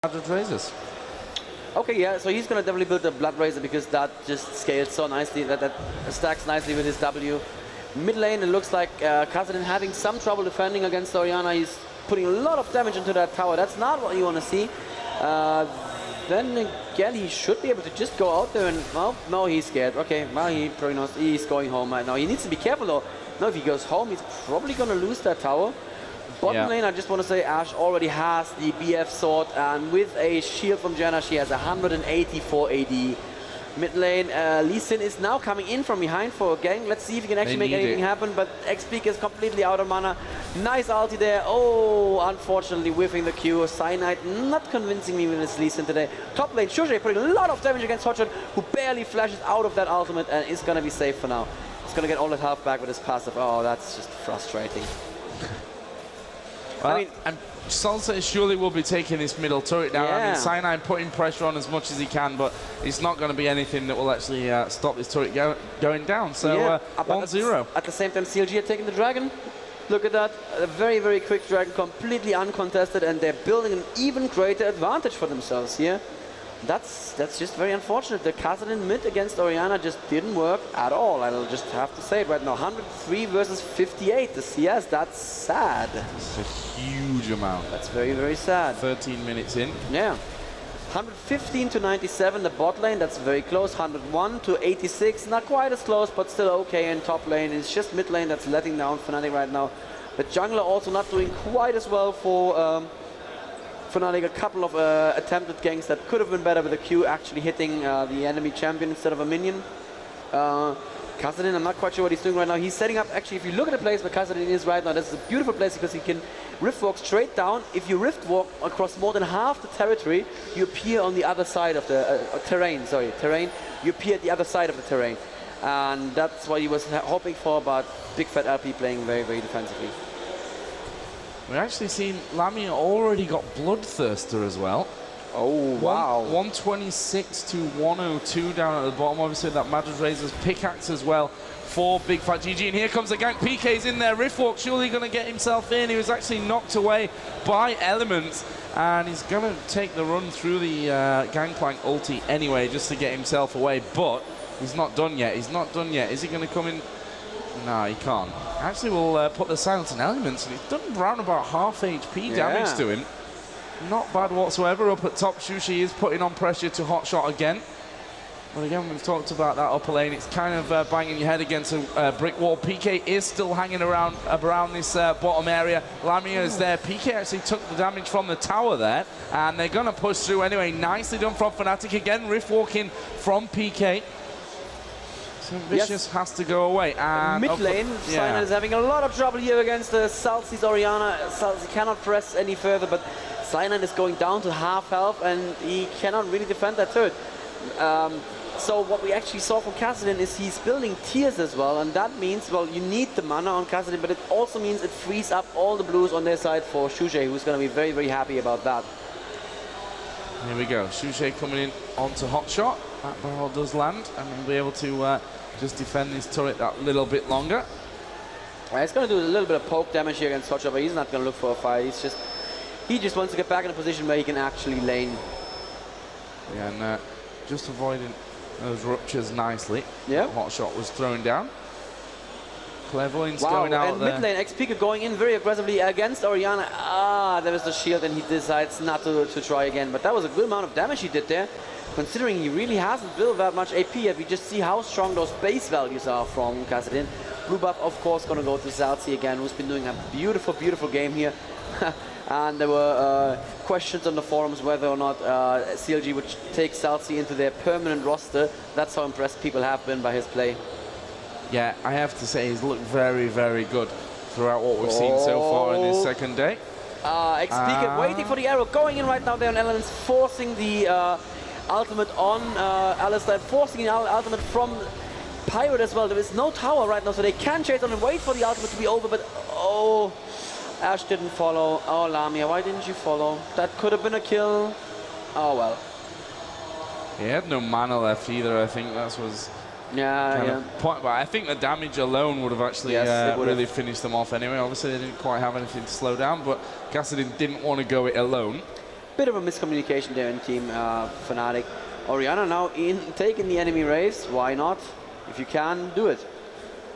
Blood Razors. Okay, yeah, so he's going to definitely build a Blood Razor because that just scales so nicely, that stacks nicely with his W. Mid lane, it looks like Kassadin having some trouble defending against Orianna. He's putting a lot of damage into that tower. That's not what you want to see. Then again, he should be able to just go out there and, well, no, he's scared. Okay, well, he probably knows he's going home right now. He needs to be careful though. No, if he goes home, he's probably going to lose that tower. Bottom lane, I just want to say Ashe already has the BF sword, and with a shield from Janna, she has 184 AD. Mid lane, Lee Sin is now coming in from behind for a gang. Let's see if he can actually make anything happen, but XP is completely out of mana. Nice ulti there. Oh, unfortunately whiffing the Q. Cyanide not convincing me with his Lee Sin today. Top lane, Shushay putting a lot of damage against Hotshot, who barely flashes out of that ultimate and is going to be safe for now. He's going to get all that health back with his passive. Oh, that's just frustrating. Well, I mean, and Salsa surely will be taking this middle turret down. I mean, Cyanide putting pressure on as much as he can, but it's not going to be anything that will actually stop this turret going down. So 1-0. At the same time, CLG are taking the dragon. Look at that. A very, very quick dragon, completely uncontested, and they're building an even greater advantage for themselves here. That's just very unfortunate. The Kassadin mid against Orianna just didn't work at all. I'll just have to say it right now. 103 versus 58. The CS, that's sad. It's a huge amount. That's very, very sad. 13 minutes in. Yeah. 115 to 97, the bot lane, that's very close. 101 to 86, not quite as close, but still okay in top lane. It's just mid lane that's letting down Fnatic right now. The jungler also not doing quite as well for Fnatic. A couple of attempted ganks that could have been better with the Q actually hitting the enemy champion instead of a minion. Kassadin, I'm not quite sure what he's doing right now. He's setting up, actually, if you look at the place where Kassadin is right now, this is a beautiful place because he can rift walk straight down. If you rift walk across more than half the territory, you appear on the other side of the terrain. You appear at the other side of the terrain. And that's what he was hoping for, but Big Fat LP playing very, very defensively. We've actually seen Lamia already got Bloodthirster as well. Oh, wow. 126 to 102 down at the bottom. Obviously, that Madras Razor's pickaxe as well for Big Fat GG. And here comes the gank. PK's in there. Riftwalk surely going to get himself in. He was actually knocked away by Elements. And he's going to take the run through the Gangplank ulti anyway, just to get himself away. But he's not done yet. He's not done yet. Is he going to come in? No, he can't. Actually, we'll put the silence in Elements. And he's done around about half HP damage to him. Not bad whatsoever. Up at top, Shushi is putting on pressure to Hotshot again. But again, we've talked about that upper lane. It's kind of banging your head against a brick wall. PK is still hanging around this bottom area. Lamia is there. PK actually took the damage from the tower there. And they're going to push through anyway. Nicely done from Fnatic again. Rift walking from PK. So Vicious has to go away. And mid lane, Cyanide is having a lot of trouble here against Salsy's Orianna. Salsy cannot press any further, but Cyanide is going down to half health, and he cannot really defend that turret. So what we actually saw from Kassadin is he's building tiers as well, and that means, well, you need the mana on Kassadin, but it also means it frees up all the blues on their side for Shushay, who's going to be very, very happy about that. Here we go. Shushay coming in onto Hotshot. That barrel does land, and we'll be able to just defend this turret that little bit longer. He's going to do a little bit of poke damage here against Hotshot, but he's not going to look for a fight. He just wants to get back in a position where he can actually lane. Yeah, and just avoiding those ruptures nicely. Yeah. Hotshot was thrown down. Cleverlin's going out and there. mid lane, XP going in very aggressively against Orianna. Ah, there was the shield, and he decides not to try again. But that was a good amount of damage he did there, considering he really hasn't built that much AP yet. We just see how strong those base values are from Kassadin. Blue buff, of course, going to go to Salsi again, who's been doing a beautiful, beautiful game here. And there were questions on the forums whether or not CLG would take Salsi into their permanent roster. That's how impressed people have been by his play. Yeah, I have to say he's looked very, very good throughout what we've seen so far in this second day. XP waiting for the arrow, going in right now there on Elements, forcing the ultimate on Alistar, forcing the ultimate from Pirate as well. There is no tower right now, so they can chase on and wait for the ultimate to be over, but oh, Ashe didn't follow. Oh, Lamia, why didn't you follow? That could have been a kill. Oh, well. He had no mana left either. I think that was point. But I think the damage alone would have actually really finished them off anyway. Obviously, they didn't quite have anything to slow down, but Kassadin didn't want to go it alone. bit of a miscommunication there in team Fnatic. Orianna now taking the enemy raves. Why not? If you can, do it.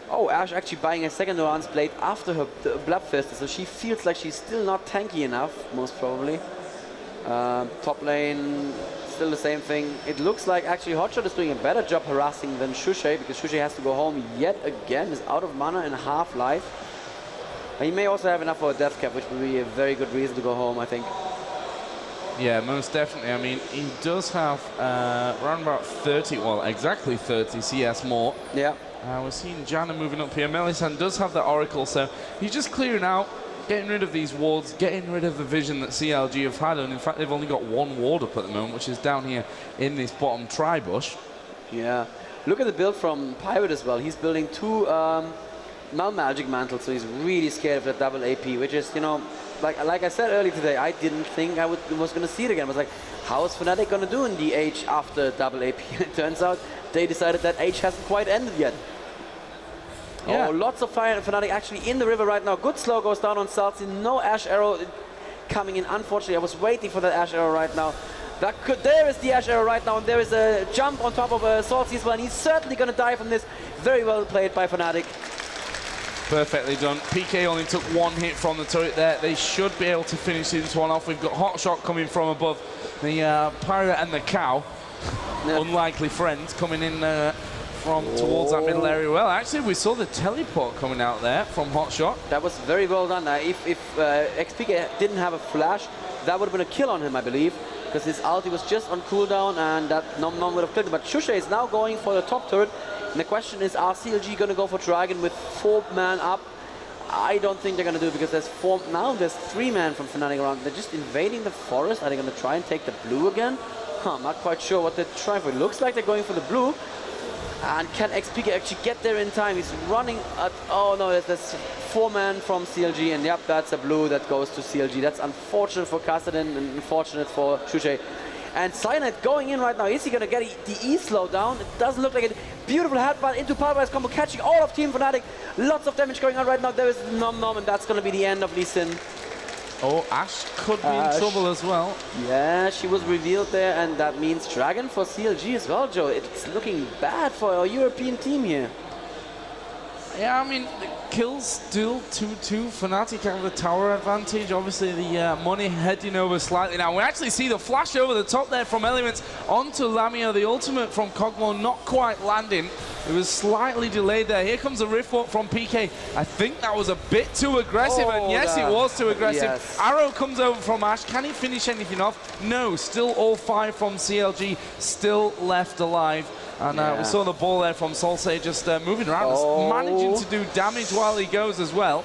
Oh, Ash actually buying a second Lance blade after her Bloodfist, so she feels like she's still not tanky enough, most probably. Top lane, still the same thing. It looks like actually Hotshot is doing a better job harassing than Shushay, because Shushay has to go home yet again, is out of mana and half life. He may also have enough for a death cap, which would be a very good reason to go home, I think. Yeah, most definitely. I mean, he does have around about 30, well, exactly 30 CS more. Yeah. We're seeing Janna moving up here. Melisande does have the Oracle, so he's just clearing out, getting rid of these wards, getting rid of the vision that CLG have had, and in fact they've only got one ward up at the moment, which is down here in this bottom tri-bush. Yeah. Look at the build from Pirate as well. He's building two Magic Mantles, so he's really scared of that double AP, which is, you know, like I said earlier today, I didn't think I was going to see it again. I was like, how is Fnatic going to do in the H after double AP? It turns out they decided that H hasn't quite ended yet. Yeah. Oh, lots of fire and Fnatic actually in the river right now. Good slow goes down on Salty. No Ash Arrow coming in. Unfortunately, I was waiting for that Ash Arrow right now. There is the Ash Arrow right now, and there is a jump on top of Salty as well, and he's certainly going to die from this. Very well played by Fnatic. Perfectly done. PK only took one hit from the turret there. They should be able to finish this one off. We've got Hotshot coming from above. The Pirate and the Cow, unlikely friends, coming in from towards that middle area. Well, actually, we saw the teleport coming out there from Hotshot. That was very well done. If XPK didn't have a flash, that would have been a kill on him, I believe, because his ulti was just on cooldown, and that Nom would have killed him. But Shushay is now going for the top turret. And the question is, are CLG going to go for Dragon with 4 man up? I don't think they're going to do it, because there's 3 man from Fnatic around. They're just invading the forest. Are they going to try and take the blue again? I'm not quite sure what they're trying for. It looks like they're going for the blue. And can XPK actually get there in time? He's running at... Oh no, there's 4 man from CLG, and yep, that's a blue that goes to CLG. That's unfortunate for Kassadin and unfortunate for Shushay. And Cyanide going in right now. Is he going to get the E slow down? It doesn't look like it. Beautiful headbutt into Pulverize combo, catching all of Team Fnatic. Lots of damage going on right now. There is Nom, and that's going to be the end of Lee Sin. Oh, Ash could be in trouble as well. Yeah, she was revealed there, and that means Dragon for CLG as well, Joe. It's looking bad for our European team here. Yeah, I mean, the kills still 2-2. Fnatic have the tower advantage. Obviously, the money heading over slightly now. We actually see the flash over the top there from Elements onto Lamia. The ultimate from Kog'Maw not quite landing. It was slightly delayed there. Here comes a Riftwalk from PK. I think that was a bit too aggressive, and yes, it was too aggressive. Yes. Arrow comes over from Ash. Can he finish anything off? No, still all 5 from CLG, still left alive. And we saw the ball there from Solsay just moving around, managing to do damage while he goes as well.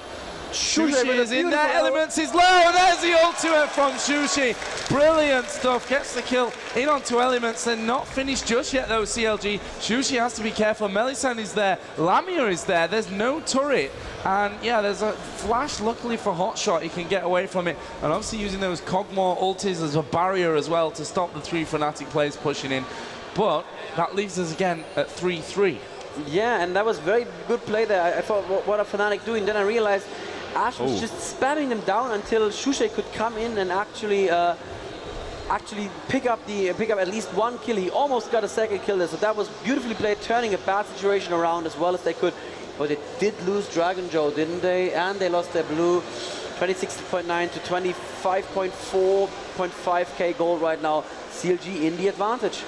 Shushi is in there, Elements is low, and there's the ultimate from Shushi. Brilliant stuff, gets the kill in onto Elements. They're not finished just yet though, CLG. Shushi has to be careful. Melisande is there, Lamia is there, there's no turret. And yeah, there's a flash, luckily for Hotshot, he can get away from it. And obviously using those Kog'Maw ultis as a barrier as well to stop the 3 Fnatic players pushing in. But that leaves us again at 3-3. Yeah, and that was very good play there. I thought, what are Fnatic doing? Then I realized Ash was just spamming them down until Shushay could come in and actually pick up at least 1 kill. He almost got a 2nd kill there, so that was beautifully played, turning a bad situation around as well as they could. But they did lose Dragon, Joe, didn't they? And they lost their blue, 26.9 to 25.4.5k gold right now. CLG in the advantage.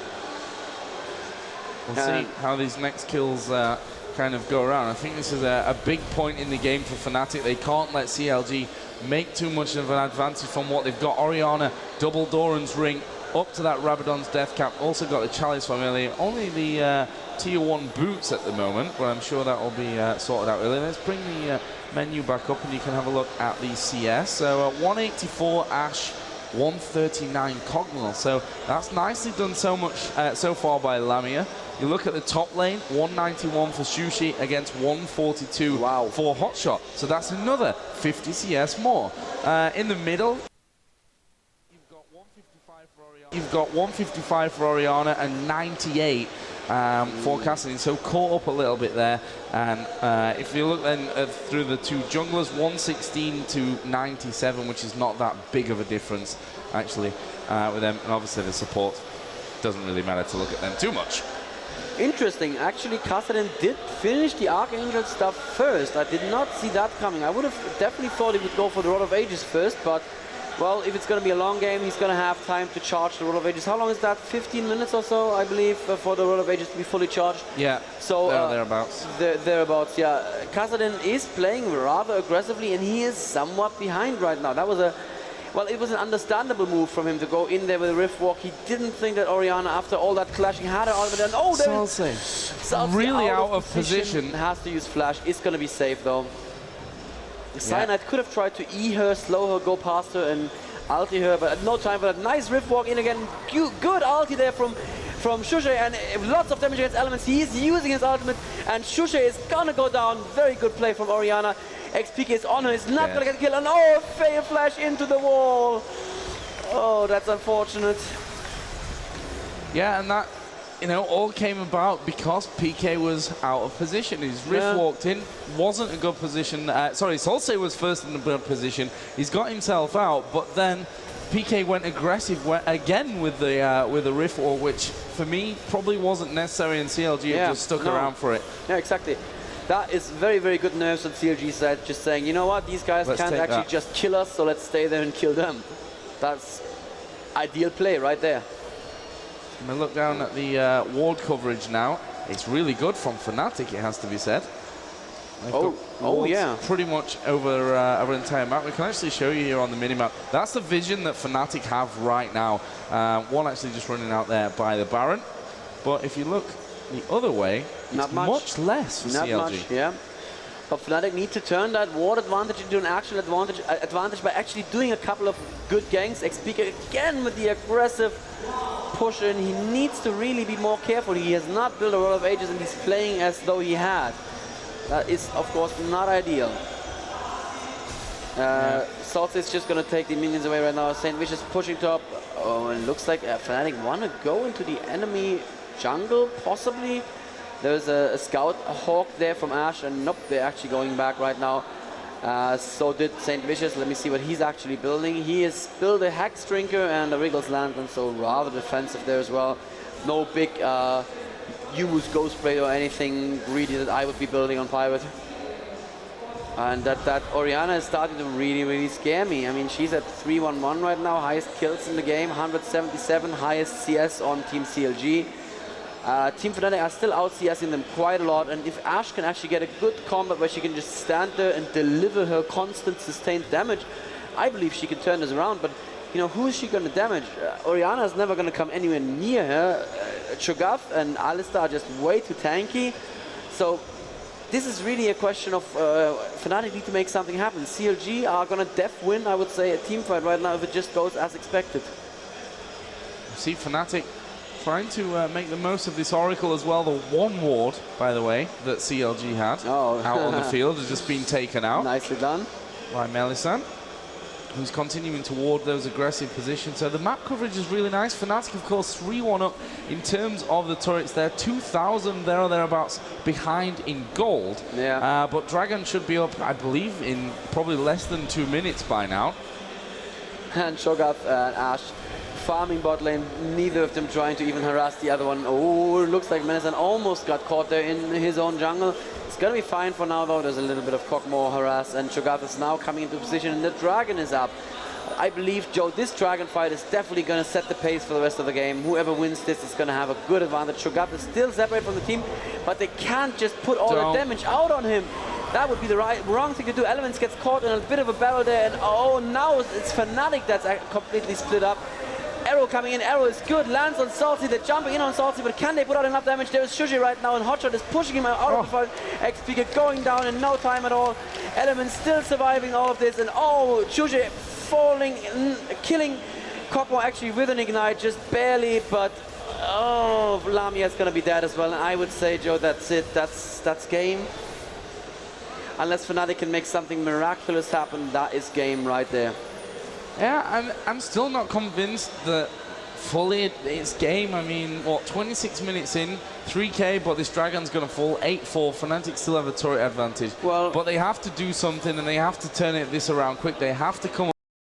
We'll see how these next kills kind of go around. I think this is a big point in the game for Fnatic. They can't let CLG make too much of an advantage from what they've got. Orianna, double Doran's ring, up to that Rabadon's death cap. Also got the Chalice from earlier. Only the tier 1 boots at the moment, but I'm sure that will be sorted out earlier. Let's bring the menu back up and you can have a look at the CS. So 184 Ash, 139 Kog'Maw. So that's nicely done so far by Lamia. You look at the top lane, 191 for Shushi against 142 for Hotshot. So that's another 50 CS more. In the middle, you've got 155 for Orianna and 98 forecasting. So caught up a little bit there. And if you look then through the two junglers, 116 to 97, which is not that big of a difference, actually, with them. And obviously the support doesn't really matter to look at them too much. Interesting. Actually, Kassadin did finish the Archangel stuff first. I did not see that coming. I would have definitely thought he would go for the Rod of Ages first, but, well, if it's going to be a long game, he's going to have time to charge the Rod of Ages. How long is that? 15 minutes or so, I believe, for the Rod of Ages to be fully charged? Yeah, so thereabouts. Thereabouts, yeah. Kassadin is playing rather aggressively, and he is somewhat behind right now. That was a... Well, it was an understandable move from him to go in there with a Rift Walk. He didn't think that Orianna, after all that clashing, had an ultimate. And oh, there Salsa really out of position. Has to use Flash. It's going to be safe, though. Cyanide could have tried to E her, slow her, go past her, and ulti her, but no time for that. Nice Rift Walk in again. Good ulti there from Shushe, and lots of damage against elements. He is using his ultimate, and Shushe is going to go down. Very good play from Orianna. XPK is on her, is not going to get killed, and oh, fail flash into the wall. Oh, that's unfortunate. Yeah, and that, all came about because PK was out of position. His Rift walked in, wasn't a good position. Sorry, Solse was first in the good position. He's got himself out, but then PK went aggressive again with the Rift Walk, which for me probably wasn't necessary, and CLG just stuck around for it. Yeah, exactly. That is very, very good nerves on CLG side, just saying, you know what, these guys can't actually just kill us, so let's stay there and kill them. That's ideal play right there. I'm going to look down at the ward coverage now. It's really good from Fnatic, it has to be said. Yeah. Pretty much over our entire map. We can actually show you here on the minimap. That's the vision that Fnatic have right now. One actually just running out there by the Baron. But if you look the other way, it's much less for CLG. Not much, yeah. But Fnatic need to turn that ward advantage into an actual advantage by actually doing a couple of good ganks. XPK again with the aggressive push in. He needs to really be more careful. He has not built a Rod of Ages, and he's playing as though he had. That is, of course, not ideal. Salsa is just going to take the minions away right now. St. Vicious pushing top. Oh, and it looks like Fnatic want to go into the enemy jungle, possibly. There's a scout, a hawk there from Ash, and nope, they're actually going back right now. So did St. Vicious. Let me see what he's actually building. He has built a Hex Drinker and a Wriggles Lantern, so rather defensive there as well. No big use Ghost Spray or anything greedy that I would be building on Pirate. And that Orianna is starting to really, really scare me. I mean, she's at 3-1-1 right now, highest kills in the game, 177, highest CS on Team CLG. Team Fnatic are still out CSing them quite a lot, and if Ash can actually get a good combat where she can just stand there and deliver her constant sustained damage, I believe she can turn this around. But who is she going to damage? Orianna is never going to come anywhere near her. Cho'Gath and Alistar are just way too tanky. So this is really a question of Fnatic need to make something happen. CLG are going to def win, I would say, a team fight right now if it just goes as expected. See Fnatic trying to make the most of this Oracle as well. The one ward, by the way, that CLG had out on the field has just been taken out. Nicely done. By Melisande, who's continuing to ward those aggressive positions. So the map coverage is really nice. Fnatic, of course, 3-1 up in terms of the turrets. They're 2,000 there or thereabouts behind in gold. Yeah. But Dragon should be up, I believe, in probably less than 2 minutes by now. And Cho'Gath and Ash farming bot lane, neither of them trying to even harass the other one. Oh, it looks like Melisande almost got caught there in his own jungle. It's gonna be fine for now though. There's a little bit of Cockmore harass, and Cho'Gath is now coming into position, and the Dragon is up. I believe, Joe, this Dragon fight is definitely gonna set the pace for the rest of the game. Whoever wins this is gonna have a good advantage. Cho'Gath is still separate from the team, but they can't just put all the damage out on him. That would be the wrong thing to do. Elements gets caught in a bit of a barrel there, and oh, now it's Fnatic that's completely split up. Arrow coming in, Arrow is good, lands on Salty, they're jumping in on Salty, but can they put out enough damage? There is Shuji right now, and Hotshot is pushing him out of the fight. XP going down in no time at all. Element still surviving all of this, and oh, Shuji falling, killing Cockmore actually with an Ignite, just barely, but oh, Lamia is going to be dead as well, and I would say, Joe, that's it, that's game. Unless Fnatic can make something miraculous happen, that is game right there. Yeah, I'm still not convinced that fully its game. I mean, what, 26 minutes in, 3K, but this Dragon's going to fall 8-4. Fnatic still have a turret advantage. Well, but they have to do something, and they have to turn this around quick. They have to come